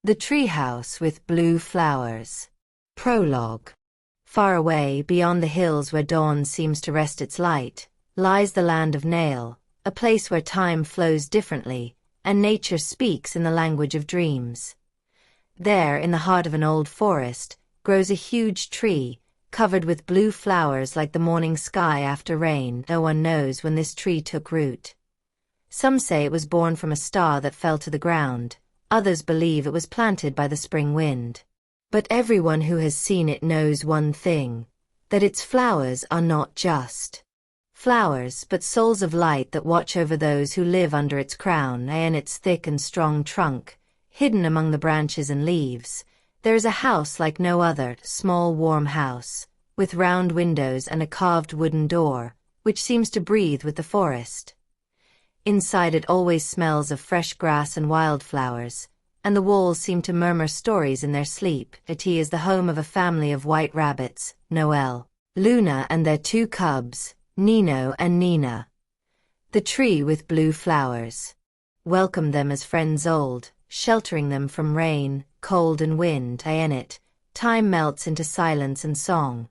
The treehouse with blue flowers. Prologue. Far away, beyond the hills where dawn seems to rest its light, lies the land of Nale, a place where time flows differently, and nature speaks in the language of dreams. There, in the heart of an old forest, grows a huge tree, covered with blue flowers like the morning sky after rain. No one knows when this tree took root. Some say it was born from a star that fell to the ground, others believe it was planted by the spring wind. But everyone who has seen it knows one thing, that its flowers are not just flowers but souls of light that watch over those who live under its crown. In its thick and strong trunk, hidden among the branches and leaves, there is a house like no other, small warm house, with round windows and a carved wooden door, which seems to breathe with the forest. Inside it always smells of fresh grass and wildflowers, and the walls seem to murmur stories in their sleep. It is the home of a family of white rabbits, Noel, Luna and their two cubs, Nino and Nina. The tree with blue flowers. Welcome them as friends old, sheltering them from rain, cold and wind. In it, time melts into silence and song.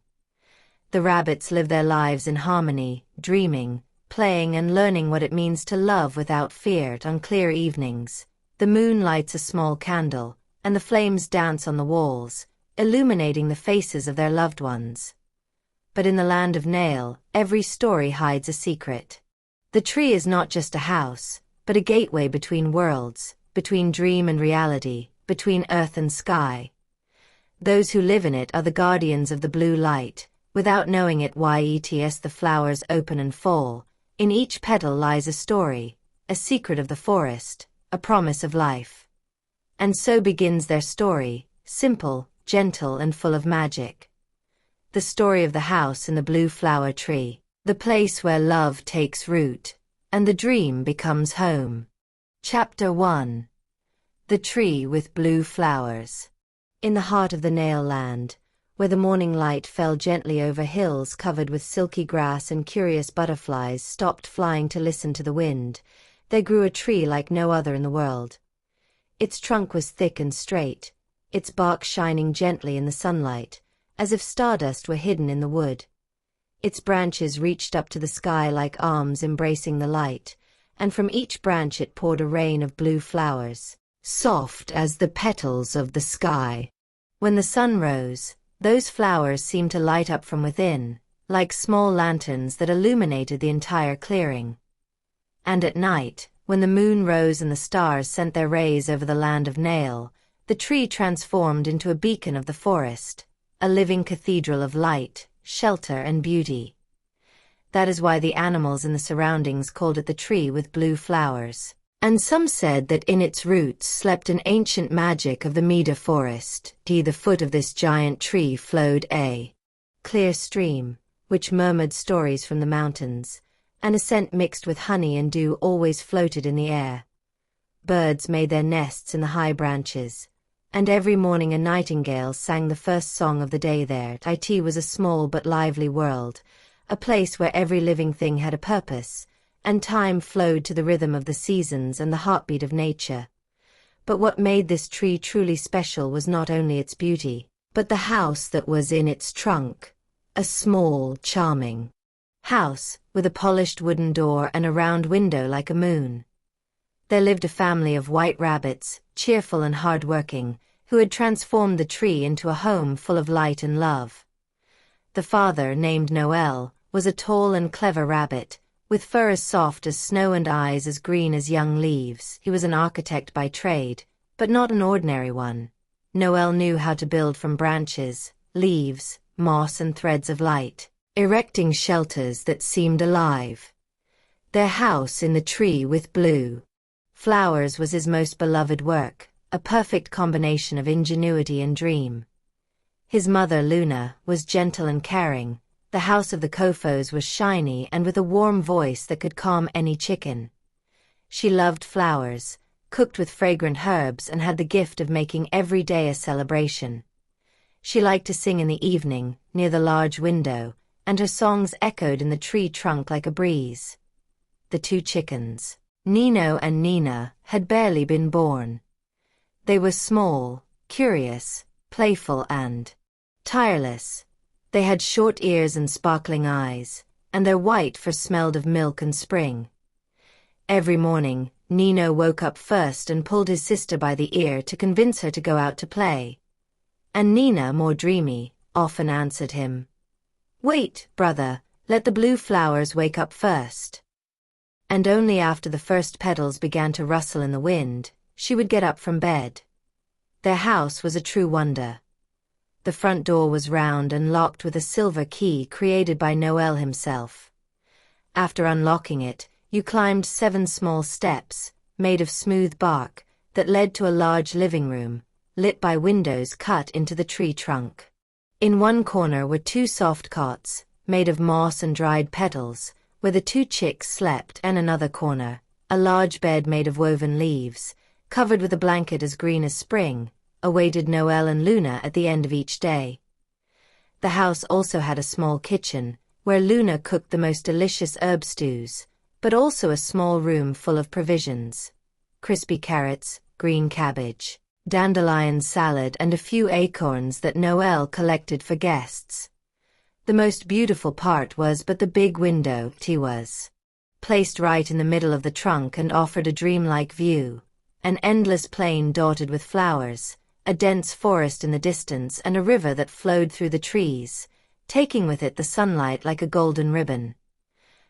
The rabbits live their lives in harmony, dreaming, playing and learning what it means to love without fear. On clear evenings, the moon lights a small candle, and the flames dance on the walls, illuminating the faces of their loved ones. But in the land of Nale, every story hides a secret. The tree is not just a house, but a gateway between worlds, between dream and reality, between earth and sky. Those who live in it are the guardians of the blue light, without knowing it. Its the flowers open and fall. In each petal lies a story, a secret of the forest, a promise of life. And so begins their story, simple, gentle and full of magic. The story of the house in the blue flower tree, the place where love takes root, and the dream becomes home. Chapter 1. The tree with blue flowers. In the heart of the Nale Land, where the morning light fell gently over hills covered with silky grass and curious butterflies stopped flying to listen to the wind, there grew a tree like no other in the world. Its trunk was thick and straight, its bark shining gently in the sunlight, as if stardust were hidden in the wood. Its branches reached up to the sky like arms embracing the light, and from each branch it poured a rain of blue flowers, soft as the petals of the sky. When the sun rose, those flowers seemed to light up from within, like small lanterns that illuminated the entire clearing. And at night, when the moon rose and the stars sent their rays over the land of Nale, the tree transformed into a beacon of the forest, a living cathedral of light, shelter and beauty. That is why the animals in the surroundings called it the tree with blue flowers. And some said that in its roots slept an ancient magic of the Mida forest. The foot of this giant tree flowed a clear stream, which murmured stories from the mountains, and a scent mixed with honey and dew always floated in the air. Birds made their nests in the high branches, and every morning a nightingale sang the first song of the day there. It was a small but lively world, a place where every living thing had a purpose, and time flowed to the rhythm of the seasons and the heartbeat of nature. But what made this tree truly special was not only its beauty, but the house that was in its trunk, a small, charming house, with a polished wooden door and a round window like a moon. There lived a family of white rabbits, cheerful and hardworking, who had transformed the tree into a home full of light and love. The father, named Noel, was a tall and clever rabbit, with fur as soft as snow and eyes as green as young leaves. He was an architect by trade, but not an ordinary one. Noel knew how to build from branches, leaves, moss and threads of light, erecting shelters that seemed alive. Their house in the tree with blue flowers was his most beloved work, a perfect combination of ingenuity and dream. His mother, Luna, was gentle and caring. The house of the Kofos was shiny and with a warm voice that could calm any chicken. She loved flowers, cooked with fragrant herbs and had the gift of making every day a celebration. She liked to sing in the evening, near the large window, and her songs echoed in the tree trunk like a breeze. The two chickens, Nino and Nina, had barely been born. They were small, curious, playful and tireless. They had short ears and sparkling eyes, and their white fur smelled of milk and spring. Every morning, Nino woke up first and pulled his sister by the ear to convince her to go out to play. And Nina, more dreamy, often answered him, "Wait, brother, let the blue flowers wake up first." And only after the first petals began to rustle in the wind, she would get up from bed. Their house was a true wonder. The front door was round and locked with a silver key created by Noel himself. After unlocking it, you climbed 7 small steps, made of smooth bark, that led to a large living room, lit by windows cut into the tree trunk. In one corner were 2 soft cots, made of moss and dried petals, where the 2 chicks slept, and another corner, a large bed made of woven leaves, covered with a blanket as green as spring, awaited Noel and Luna at the end of each day. The house also had a small kitchen, where Luna cooked the most delicious herb stews, but also a small room full of provisions: crispy carrots, green cabbage, dandelion salad, and a few acorns that Noel collected for guests. The most beautiful part was but the big window. It was placed right in the middle of the trunk and offered a dreamlike view: an endless plain dotted with flowers, a dense forest in the distance, and a river that flowed through the trees, taking with it the sunlight like a golden ribbon.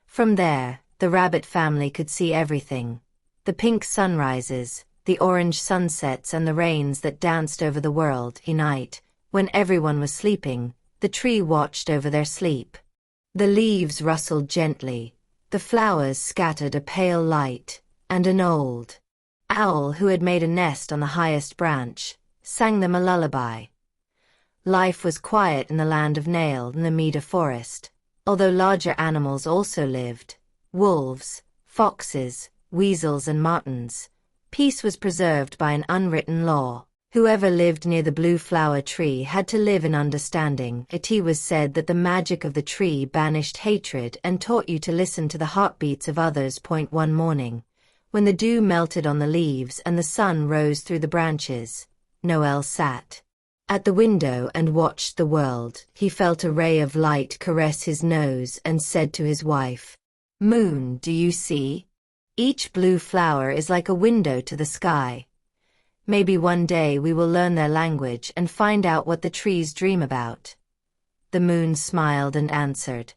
From there, the rabbit family could see everything: the pink sunrises, the orange sunsets, and the rains that danced over the world. At night, when everyone was sleeping, the tree watched over their sleep. The leaves rustled gently, the flowers scattered a pale light, and an old owl who had made a nest on the highest branch sang them a lullaby. Life was quiet in the land of Nale in the Mida forest, although larger animals also lived: wolves, foxes, weasels, and martens. Peace was preserved by an unwritten law. Whoever lived near the blue flower tree had to live in understanding. It was said that the magic of the tree banished hatred and taught you to listen to the heartbeats of others. One morning, when the dew melted on the leaves and the sun rose through the branches, Noel sat at the window and watched the world. He felt a ray of light caress his nose and said to his wife, "Moon, do you see? Each blue flower is like a window to the sky. Maybe one day we will learn their language and find out what the trees dream about." The moon smiled and answered,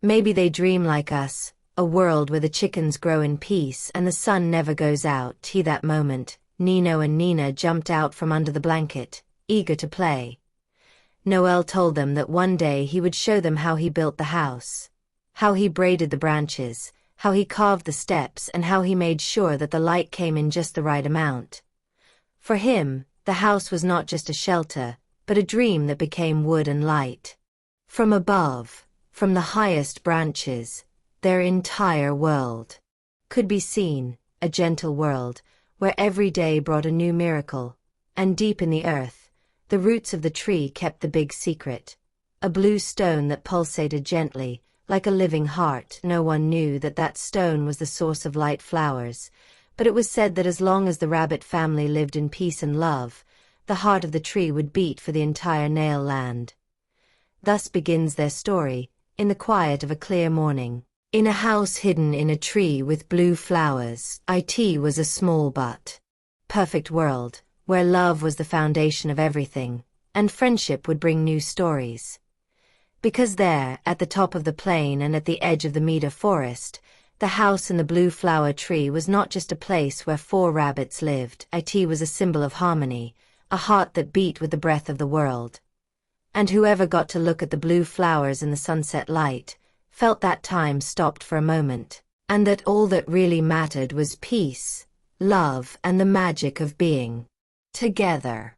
"Maybe they dream like us, a world where the chickens grow in peace and the sun never goes out." That moment, Nino and Nina jumped out from under the blanket, eager to play. Noel told them that one day he would show them how he built the house, how he braided the branches, how he carved the steps, and how he made sure that the light came in just the right amount. For him, the house was not just a shelter, but a dream that became wood and light. From above, from the highest branches, their entire world could be seen, a gentle world, where every day brought a new miracle. And deep in the earth, the roots of the tree kept the big secret: a blue stone that pulsated gently, like a living heart. No one knew that that stone was the source of light flowers, but it was said that as long as the rabbit family lived in peace and love, the heart of the tree would beat for the entire Nale Land. Thus begins their story, in the quiet of a clear morning. In a house hidden in a tree with blue flowers, it was a small but perfect world, where love was the foundation of everything, and friendship would bring new stories. Because there, at the top of the plain and at the edge of the Mida forest, the house in the blue flower tree was not just a place where 4 rabbits lived. It was a symbol of harmony, a heart that beat with the breath of the world. And whoever got to look at the blue flowers in the sunset light felt that time stopped for a moment, and that all that really mattered was peace, love, and the magic of being together.